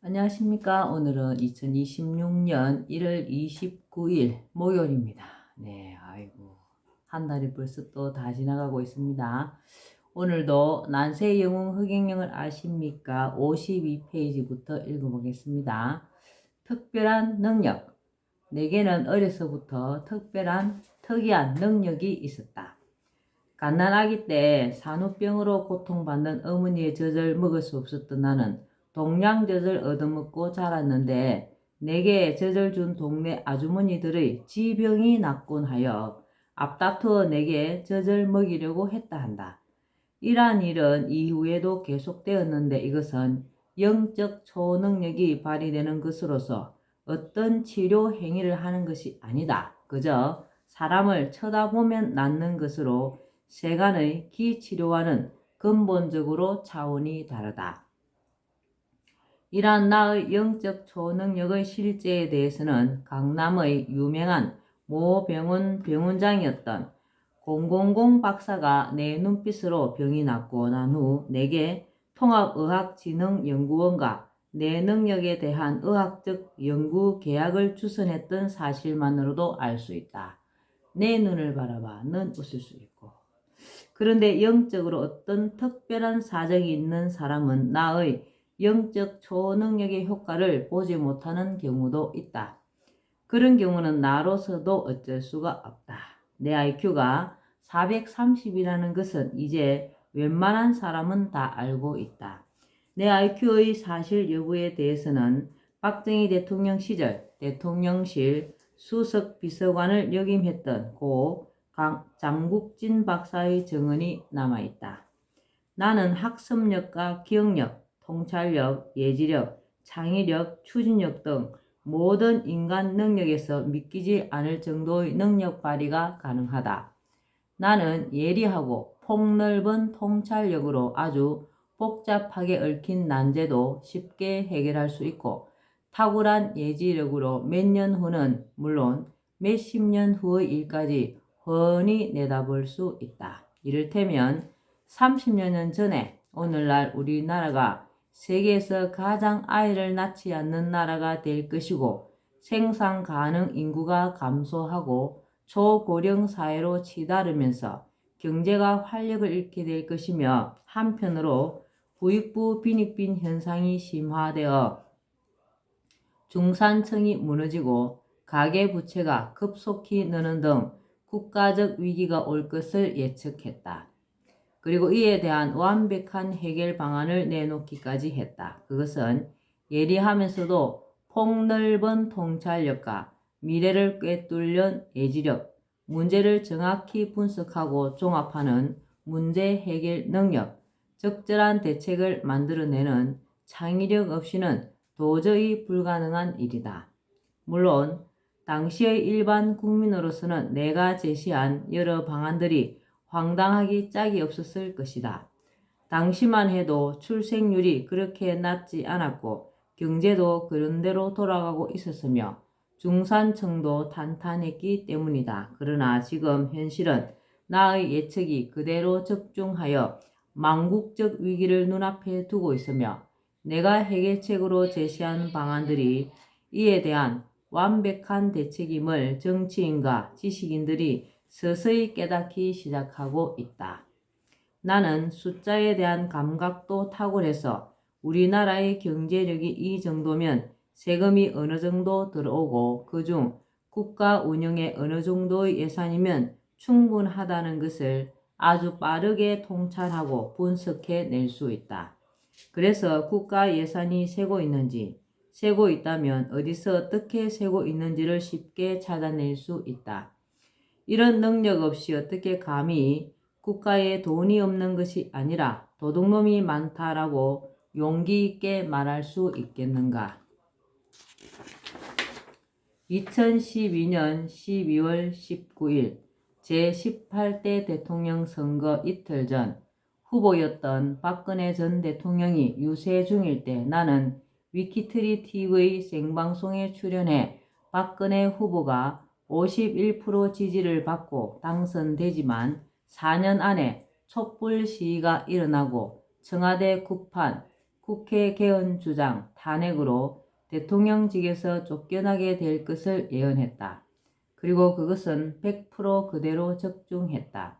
안녕하십니까. 오늘은 2026년 1월 29일 목요일입니다. 네, 아이고, 한 달이 벌써 또 다 지나가고 있습니다. 오늘도 난세 영웅 흑행령을 아십니까? 52페이지부터 읽어보겠습니다. 특별한 능력. 내게는 어려서부터 특이한 능력이 있었다. 갓난아기 때 산후병으로 고통받는 어머니의 젖을 먹을 수 없었던 나는 동양젖을 얻어먹고 자랐는데 내게 젖을 준 동네 아주머니들의 지병이 낫곤 하여 앞다투어 내게 젖을 먹이려고 했다 한다. 이러한 일은 이후에도 계속되었는데 이것은 영적 초능력이 발휘되는 것으로서 어떤 치료 행위를 하는 것이 아니다. 그저 사람을 쳐다보면 낫는 것으로 세간의 기치료와는 근본적으로 차원이 다르다. 이러한 나의 영적 초능력의 실제에 대해서는 강남의 유명한 모 병원 병원장이었던 000 박사가 내 눈빛으로 병이 낫고 난 후 내게 통합의학진흥연구원과 내 능력에 대한 의학적 연구 계약을 주선했던 사실만으로도 알 수 있다. 내 눈을 바라봐 넌 웃을 수 있고. 그런데 영적으로 어떤 특별한 사정이 있는 사람은 나의 영적 초능력의 효과를 보지 못하는 경우도 있다. 그런 경우는 나로서도 어쩔 수가 없다. 내 IQ가 430이라는 것은 이제 웬만한 사람은 다 알고 있다. 내 IQ의 사실 여부에 대해서는 박정희 대통령 시절 대통령실 수석 비서관을 역임했던 고 장국진 박사의 증언이 남아있다. 나는 학습력과 기억력, 통찰력, 예지력, 창의력, 추진력 등 모든 인간 능력에서 믿기지 않을 정도의 능력 발휘가 가능하다. 나는 예리하고 폭넓은 통찰력으로 아주 복잡하게 얽힌 난제도 쉽게 해결할 수 있고 탁월한 예지력으로 몇 년 후는 물론 몇십 년 후의 일까지 훤히 내다볼 수 있다. 이를테면 30여 년 전에 오늘날 우리나라가 세계에서 가장 아이를 낳지 않는 나라가 될 것이고 생산 가능 인구가 감소하고 초고령 사회로 치달으면서 경제가 활력을 잃게 될 것이며 한편으로 부익부 빈익빈 현상이 심화되어 중산층이 무너지고 가계부채가 급속히 느는 등 국가적 위기가 올 것을 예측했다. 그리고 이에 대한 완벽한 해결 방안을 내놓기까지 했다. 그것은 예리하면서도 폭넓은 통찰력과 미래를 꿰뚫는 예지력, 문제를 정확히 분석하고 종합하는 문제 해결 능력, 적절한 대책을 만들어내는 창의력 없이는 도저히 불가능한 일이다. 물론 당시의 일반 국민으로서는 내가 제시한 여러 방안들이 황당하기 짝이 없었을 것이다. 당시만 해도 출생률이 그렇게 낮지 않았고 경제도 그런대로 돌아가고 있었으며 중산층도 탄탄했기 때문이다. 그러나 지금 현실은 나의 예측이 그대로 적중하여 망국적 위기를 눈앞에 두고 있으며 내가 해결책으로 제시한 방안들이 이에 대한 완벽한 대책임을 정치인과 지식인들이 서서히 깨닫기 시작하고 있다. 나는 숫자에 대한 감각도 탁월해서 우리나라의 경제력이 이 정도면 세금이 어느 정도 들어오고 그중 국가 운영에 어느 정도의 예산이면 충분하다는 것을 아주 빠르게 통찰하고 분석해 낼 수 있다. 그래서 국가 예산이 새고 있는지, 새고 있다면 어디서 어떻게 새고 있는지를 쉽게 찾아낼 수 있다. 이런 능력 없이 어떻게 감히 국가에 돈이 없는 것이 아니라 도둑놈이 많다라고 용기 있게 말할 수 있겠는가? 2012년 12월 19일 제18대 대통령 선거 이틀 전 후보였던 박근혜 전 대통령이 유세 중일 때 나는 위키트리 TV 생방송에 출연해 박근혜 후보가 51% 지지를 받고 당선되지만 4년 안에 촛불 시위가 일어나고 청와대 국회 개헌 주장 탄핵으로 대통령직에서 쫓겨나게 될 것을 예언했다. 그리고 그것은 100% 그대로 적중했다.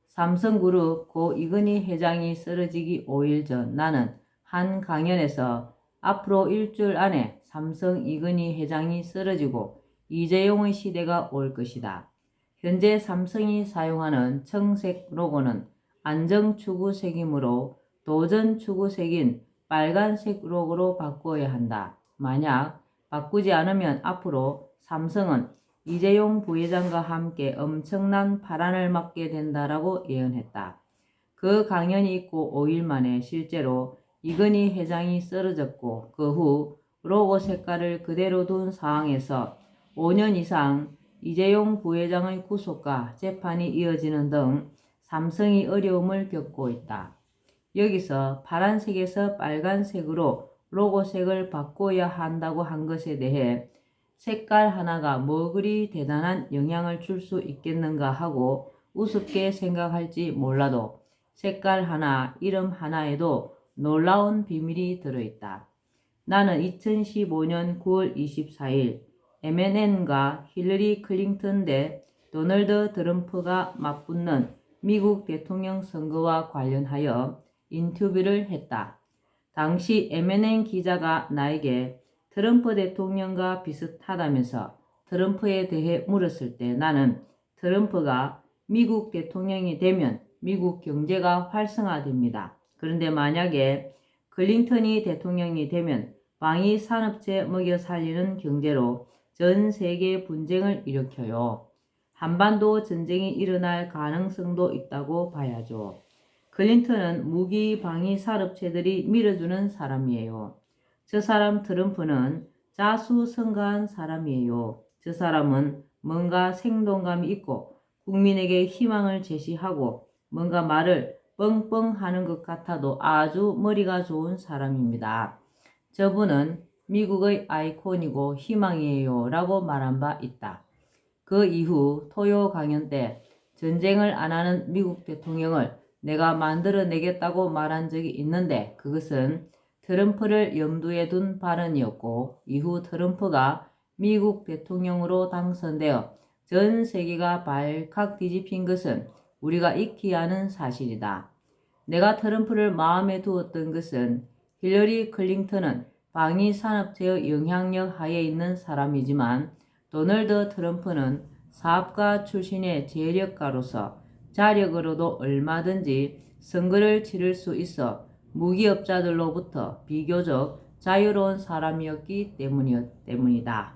삼성그룹 고 이건희 회장이 쓰러지기 5일 전 나는 한 강연에서 앞으로 일주일 안에 삼성 이건희 회장이 쓰러지고 이재용의 시대가 올 것이다. 현재 삼성이 사용하는 청색 로고는 안정추구색이므로 도전추구색인 빨간색 로고로 바꾸어야 한다. 만약 바꾸지 않으면 앞으로 삼성은 이재용 부회장과 함께 엄청난 파란을 맞게 된다라고 예언했다. 그 강연이 있고 5일 만에 실제로 이건희 회장이 쓰러졌고 그 후 로고 색깔을 그대로 둔 상황에서 5년 이상 이재용 부회장의 구속과 재판이 이어지는 등 삼성이 어려움을 겪고 있다. 여기서 파란색에서 빨간색으로 로고색을 바꿔야 한다고 한 것에 대해 색깔 하나가 뭐 그리 대단한 영향을 줄 수 있겠는가 하고 우습게 생각할지 몰라도 색깔 하나, 이름 하나에도 놀라운 비밀이 들어있다. 나는 2015년 9월 24일 MNN과 힐러리 클린턴 대 도널드 트럼프가 맞붙는 미국 대통령 선거와 관련하여 인터뷰를 했다. 당시 MNN 기자가 나에게 트럼프 대통령과 비슷하다면서 트럼프에 대해 물었을 때 나는 트럼프가 미국 대통령이 되면 미국 경제가 활성화됩니다. 그런데 만약에 클린턴이 대통령이 되면 방위 산업체 먹여 살리는 경제로 전 세계 분쟁을 일으켜요. 한반도 전쟁이 일어날 가능성도 있다고 봐야죠. 클린턴은 무기 방위 산업체들이 밀어주는 사람이에요. 저 사람 트럼프는 자수성가한 사람이에요. 저 사람은 뭔가 생동감이 있고 국민에게 희망을 제시하고 뭔가 말을 뻥뻥 하는 것 같아도 아주 머리가 좋은 사람입니다. 저분은 미국의 아이콘이고 희망이에요 라고 말한 바 있다. 그 이후 토요 강연 때 전쟁을 안 하는 미국 대통령을 내가 만들어내겠다고 말한 적이 있는데 그것은 트럼프를 염두에 둔 발언이었고 이후 트럼프가 미국 대통령으로 당선되어 전 세계가 발칵 뒤집힌 것은 우리가 익히 아는 사실이다. 내가 트럼프를 마음에 두었던 것은 힐러리 클린턴은 방위산업체의 영향력 하에 있는 사람이지만 도널드 트럼프는 사업가 출신의 재력가로서 자력으로도 얼마든지 선거를 치를 수 있어 무기업자들로부터 비교적 자유로운 사람이었기 때문이다.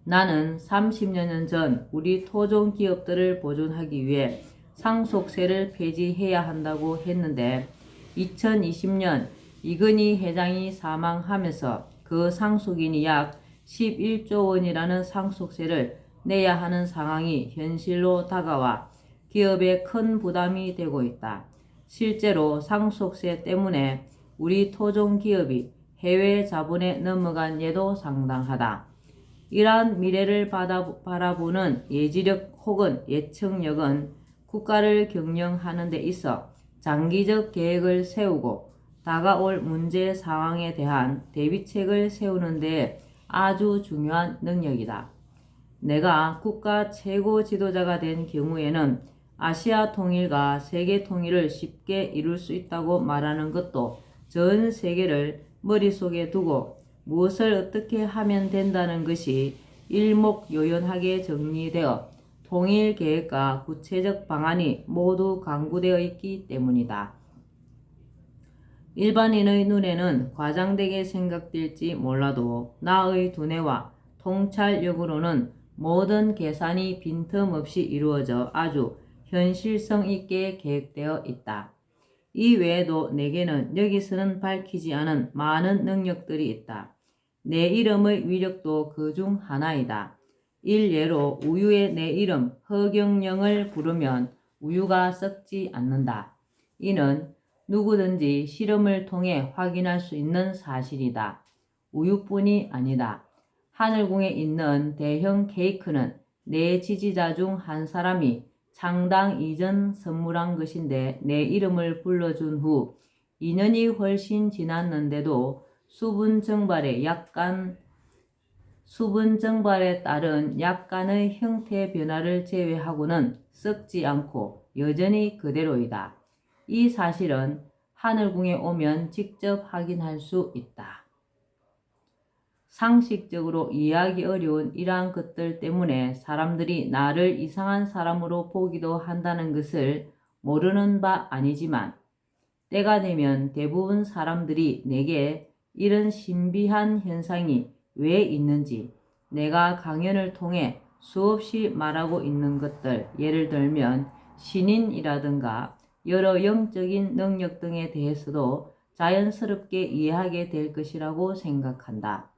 나는 30여 년 전 우리 토종 기업들을 보존하기 위해 상속세를 폐지해야 한다고 했는데 2020년 이건희 회장이 사망하면서 그 상속인이 약 11조 원이라는 상속세를 내야 하는 상황이 현실로 다가와 기업에 큰 부담이 되고 있다. 실제로 상속세 때문에 우리 토종 기업이 해외 자본에 넘어간 예도 상당하다. 이러한 미래를 바라보는 예지력 혹은 예측력은 국가를 경영하는 데 있어 장기적 계획을 세우고 다가올 문제 상황에 대한 대비책을 세우는 데 아주 중요한 능력이다. 내가 국가 최고 지도자가 된 경우에는 아시아 통일과 세계 통일을 쉽게 이룰 수 있다고 말하는 것도 전 세계를 머릿속에 두고 무엇을 어떻게 하면 된다는 것이 일목요연하게 정리되어 통일 계획과 구체적 방안이 모두 강구되어 있기 때문이다. 일반인의 눈에는 과장되게 생각될지 몰라도 나의 두뇌와 통찰력으로는 모든 계산이 빈틈없이 이루어져 아주 현실성 있게 계획되어 있다. 이 외에도 내게는 여기서는 밝히지 않은 많은 능력들이 있다. 내 이름의 위력도 그 중 하나이다. 일례로 우유의 내 이름 허경영을 부르면 우유가 썩지 않는다. 이는 누구든지 실험을 통해 확인할 수 있는 사실이다. 우유뿐이 아니다. 하늘궁에 있는 대형 케이크는 내 지지자 중 한 사람이 창당 이전 선물한 것인데 내 이름을 불러준 후 2년이 훨씬 지났는데도 수분 증발에 따른 약간의 형태 변화를 제외하고는 썩지 않고 여전히 그대로이다. 이 사실은 하늘궁에 오면 직접 확인할 수 있다. 상식적으로 이해하기 어려운 이러한 것들 때문에 사람들이 나를 이상한 사람으로 보기도 한다는 것을 모르는 바 아니지만 때가 되면 대부분 사람들이 내게 이런 신비한 현상이 왜 있는지 내가 강연을 통해 수없이 말하고 있는 것들, 예를 들면 신인이라든가 여러 영적인 능력 등에 대해서도 자연스럽게 이해하게 될 것이라고 생각한다.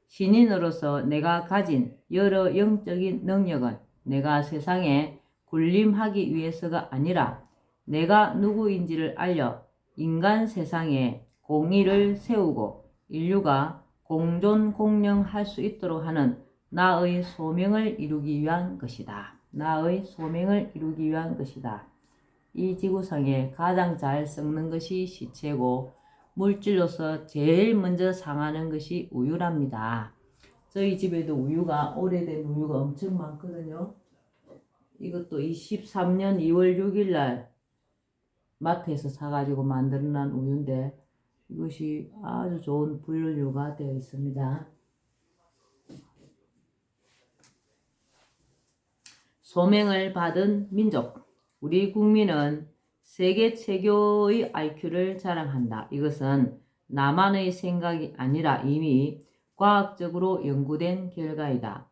신인으로서 내가 가진 여러 영적인 능력은 내가 세상에 군림하기 위해서가 아니라 내가 누구인지를 알려 인간 세상에 공의를 세우고 인류가 공존공영할 수 있도록 하는 나의 소명을 이루기 위한 것이다. 나의 소명을 이루기 위한 것이다. 이 지구상에 가장 잘 썩는 것이 시체고 물질로서 제일 먼저 상하는 것이 우유랍니다. 저희 집에도 우유가 오래된 우유가 엄청 많거든요. 이것도 23년 2월 6일 날 마트에서 사가지고 만들어낸 우유인데 이것이 아주 좋은 분류가 되어 있습니다. 소명을 받은 민족. 우리 국민은 세계 최고의 IQ를 자랑한다. 이것은 나만의 생각이 아니라 이미 과학적으로 연구된 결과이다.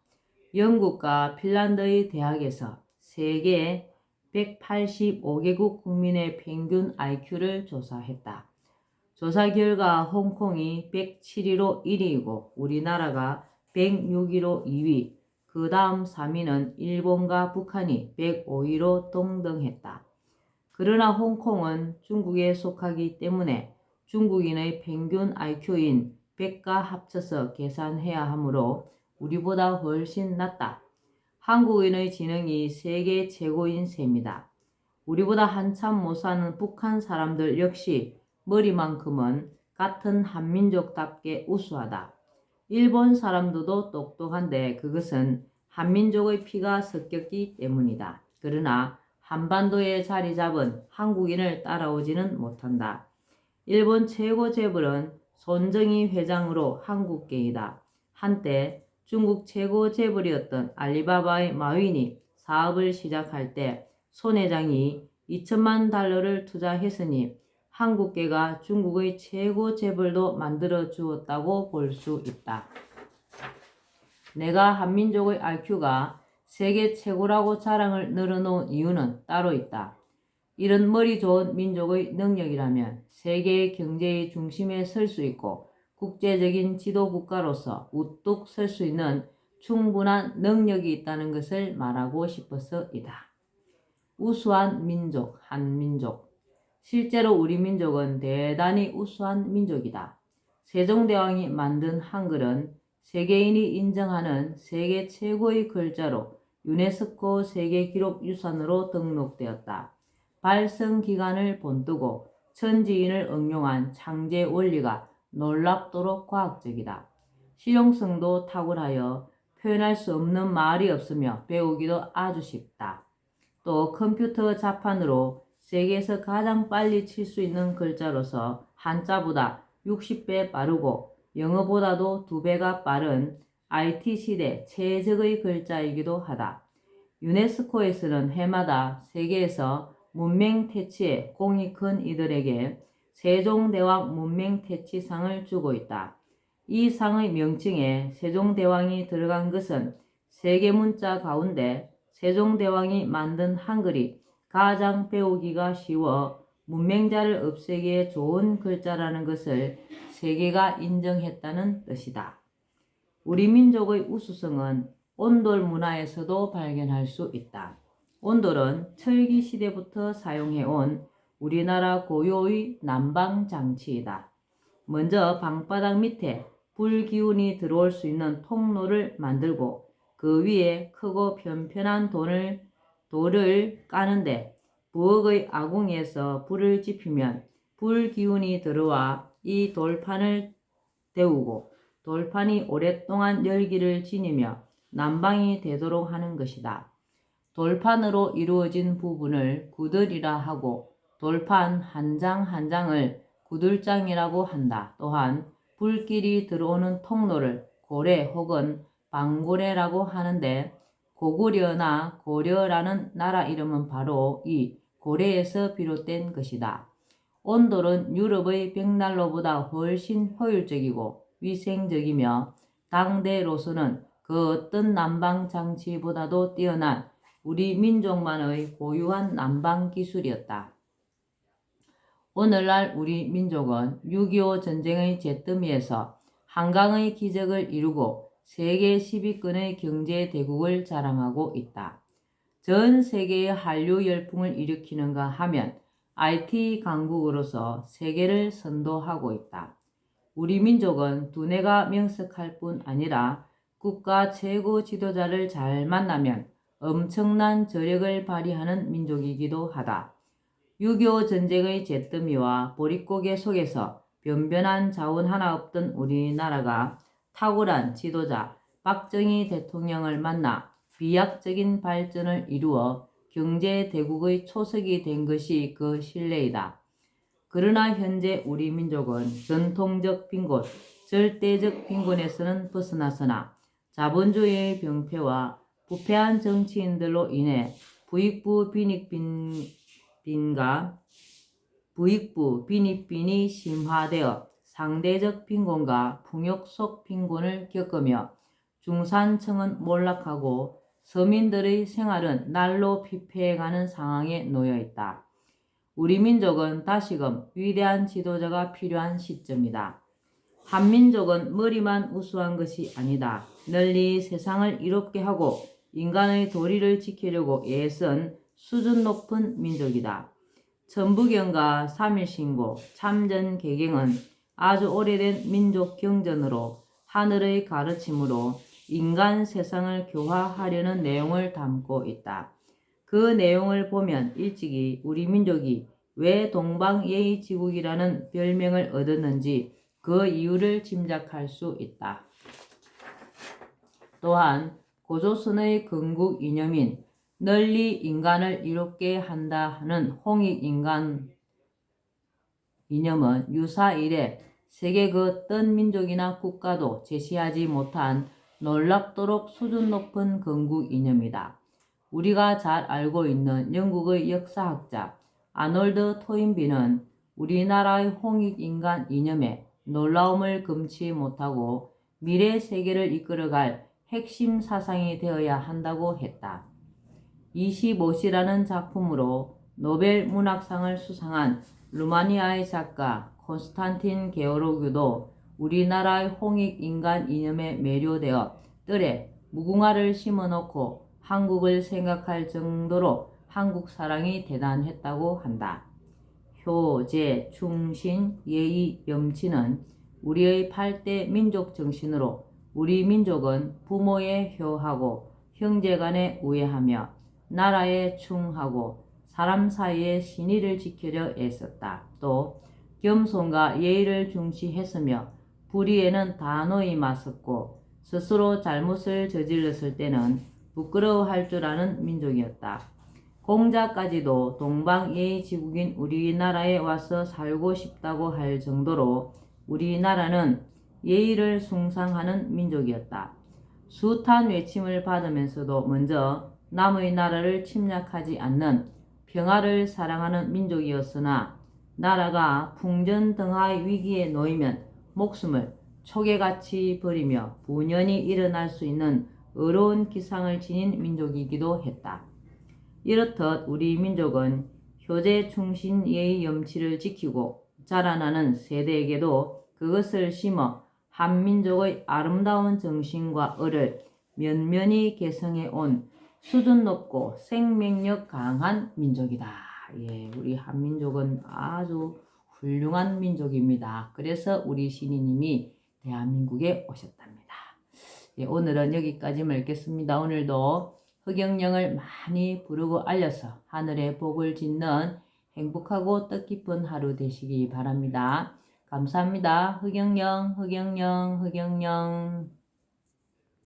영국과 핀란드의 대학에서 세계 185개국 국민의 평균 IQ를 조사했다. 조사 결과 홍콩이 107위로 1위이고 우리나라가 106위로 2위, 그 다음 3위는 일본과 북한이 105위로 동등했다. 그러나 홍콩은 중국에 속하기 때문에 중국인의 평균 IQ인 100과 합쳐서 계산해야 하므로 우리보다 훨씬 낮다. 한국인의 지능이 세계 최고인 셈이다. 우리보다 한참 못 사는 북한 사람들 역시 머리만큼은 같은 한민족답게 우수하다. 일본 사람들도 똑똑한데 그것은 한민족의 피가 섞였기 때문이다. 그러나 한반도에 자리 잡은 한국인을 따라오지는 못한다. 일본 최고 재벌은 손정희 회장으로 한국계이다. 한때 중국 최고 재벌이었던 알리바바의 마윈이 사업을 시작할 때 손 회장이 2천만 달러를 투자했으니 한국계가 중국의 최고 재벌도 만들어 주었다고 볼 수 있다. 내가 한민족의 IQ가 세계 최고라고 자랑을 늘어놓은 이유는 따로 있다. 이런 머리 좋은 민족의 능력이라면 세계의 경제의 중심에 설 수 있고 국제적인 지도국가로서 우뚝 설 수 있는 충분한 능력이 있다는 것을 말하고 싶어서이다. 우수한 민족, 한민족. 실제로 우리 민족은 대단히 우수한 민족이다. 세종대왕이 만든 한글은 세계인이 인정하는 세계 최고의 글자로 유네스코 세계기록유산으로 등록되었다. 발성 기간을 본뜨고 천지인을 응용한 창제 원리가 놀랍도록 과학적이다. 실용성도 탁월하여 표현할 수 없는 말이 없으며 배우기도 아주 쉽다. 또 컴퓨터 자판으로 세계에서 가장 빨리 칠 수 있는 글자로서 한자보다 60배 빠르고 영어보다도 2배가 빠른 IT 시대 최적의 글자이기도 하다. 유네스코에서는 해마다 세계에서 문맹 퇴치에 공이 큰 이들에게 세종대왕 문맹 퇴치상을 주고 있다. 이 상의 명칭에 세종대왕이 들어간 것은 세계 문자 가운데 세종대왕이 만든 한글이 가장 배우기가 쉬워 문맹자를 없애기에 좋은 글자라는 것을 세계가 인정했다는 뜻이다. 우리 민족의 우수성은 온돌 문화에서도 발견할 수 있다. 온돌은 철기 시대부터 사용해온 우리나라 고유의 난방 장치이다. 먼저 방바닥 밑에 불 기운이 들어올 수 있는 통로를 만들고 그 위에 크고 편편한 돌을 까는데 부엌의 아궁이에서 불을 지피면 불 기운이 들어와 이 돌판을 데우고 돌판이 오랫동안 열기를 지니며 난방이 되도록 하는 것이다. 돌판으로 이루어진 부분을 구들이라 하고 돌판 한 장 한 장을 구들장이라고 한다. 또한 불길이 들어오는 통로를 고래 혹은 방고래라고 하는데 고구려나 고려라는 나라 이름은 바로 이 고래에서 비롯된 것이다. 온돌은 유럽의 벽난로보다 훨씬 효율적이고 위생적이며 당대로서는 그 어떤 난방 장치보다도 뛰어난 우리 민족만의 고유한 난방 기술이었다. 오늘날 우리 민족은 6.25 전쟁의 잿더미에서 한강의 기적을 이루고 세계 10위권의 경제 대국을 자랑하고 있다. 전 세계의 한류 열풍을 일으키는가 하면 IT 강국으로서 세계를 선도하고 있다. 우리 민족은 두뇌가 명석할 뿐 아니라 국가 최고 지도자를 잘 만나면 엄청난 저력을 발휘하는 민족이기도 하다. 6.25 전쟁의 잿더미와 보릿고개 속에서 변변한 자원 하나 없던 우리나라가 탁월한 지도자 박정희 대통령을 만나 비약적인 발전을 이루어 경제 대국의 초석이 된 것이 그 신뢰이다. 그러나 현재 우리 민족은 전통적 빈곤, 절대적 빈곤에서는 벗어나서나 자본주의의 병폐와 부패한 정치인들로 인해 부익부 빈익빈이 심화되어 상대적 빈곤과 풍욕 속 빈곤을 겪으며 중산층은 몰락하고 서민들의 생활은 날로 피폐해가는 상황에 놓여 있다. 우리 민족은 다시금 위대한 지도자가 필요한 시점이다. 한민족은 머리만 우수한 것이 아니다. 널리 세상을 이롭게 하고 인간의 도리를 지키려고 애쓴 수준 높은 민족이다. 천부경과 삼일신고, 참전개경은 아주 오래된 민족 경전으로 하늘의 가르침으로 인간 세상을 교화하려는 내용을 담고 있다. 그 내용을 보면 일찍이 우리 민족이 왜 동방예의지국이라는 별명을 얻었는지 그 이유를 짐작할 수 있다. 또한 고조선의 건국 이념인 널리 인간을 이롭게 한다 하는 홍익인간 이념은 유사 이래 세계 그 어떤 민족이나 국가도 제시하지 못한 놀랍도록 수준 높은 건국 이념이다. 우리가 잘 알고 있는 영국의 역사학자 아놀드 토인비는 우리나라의 홍익인간 이념에 놀라움을 금치 못하고 미래 세계를 이끌어갈 핵심 사상이 되어야 한다고 했다. 25시라는 작품으로 노벨 문학상을 수상한 루마니아의 작가 콘스탄틴 게오르기도 우리나라의 홍익인간 이념에 매료되어 뜰에 무궁화를 심어놓고 한국을 생각할 정도로 한국 사랑이 대단했다고 한다. 효제, 충신, 예의, 염치는 우리의 8대 민족 정신으로 우리 민족은 부모에 효하고 형제간에 우애하며 나라에 충하고 사람 사이의 신의를 지키려 애썼다. 또 겸손과 예의를 중시했으며 불의에는 단호히 맞섰고 스스로 잘못을 저질렀을 때는 부끄러워할 줄 아는 민족이었다. 공자까지도 동방예의지국인 우리나라에 와서 살고 싶다고 할 정도로 우리나라는 예의를 숭상하는 민족이었다. 숱한 외침을 받으면서도 먼저 남의 나라를 침략하지 않는 평화를 사랑하는 민족이었으나 나라가 풍전등화의 위기에 놓이면 목숨을 초계같이 버리며 분연히 일어날 수 있는 어려운 기상을 지닌 민족이기도 했다. 이렇듯 우리 민족은 효제 충신 예의 염치를 지키고 자라나는 세대에게도 그것을 심어 한민족의 아름다운 정신과 을을 면면히 개성해 온 수준 높고 생명력 강한 민족이다. 예, 우리 한민족은 아주 훌륭한 민족입니다. 그래서 우리 신이님이 대한민국에 오셨답니다. 예, 오늘은 여기까지 읽겠습니다. 오늘도 흑영령을 많이 부르고 알려서 하늘의 복을 짓는 행복하고 뜻깊은 하루 되시기 바랍니다. 감사합니다. 흑영영, 흑영영, 흑영영.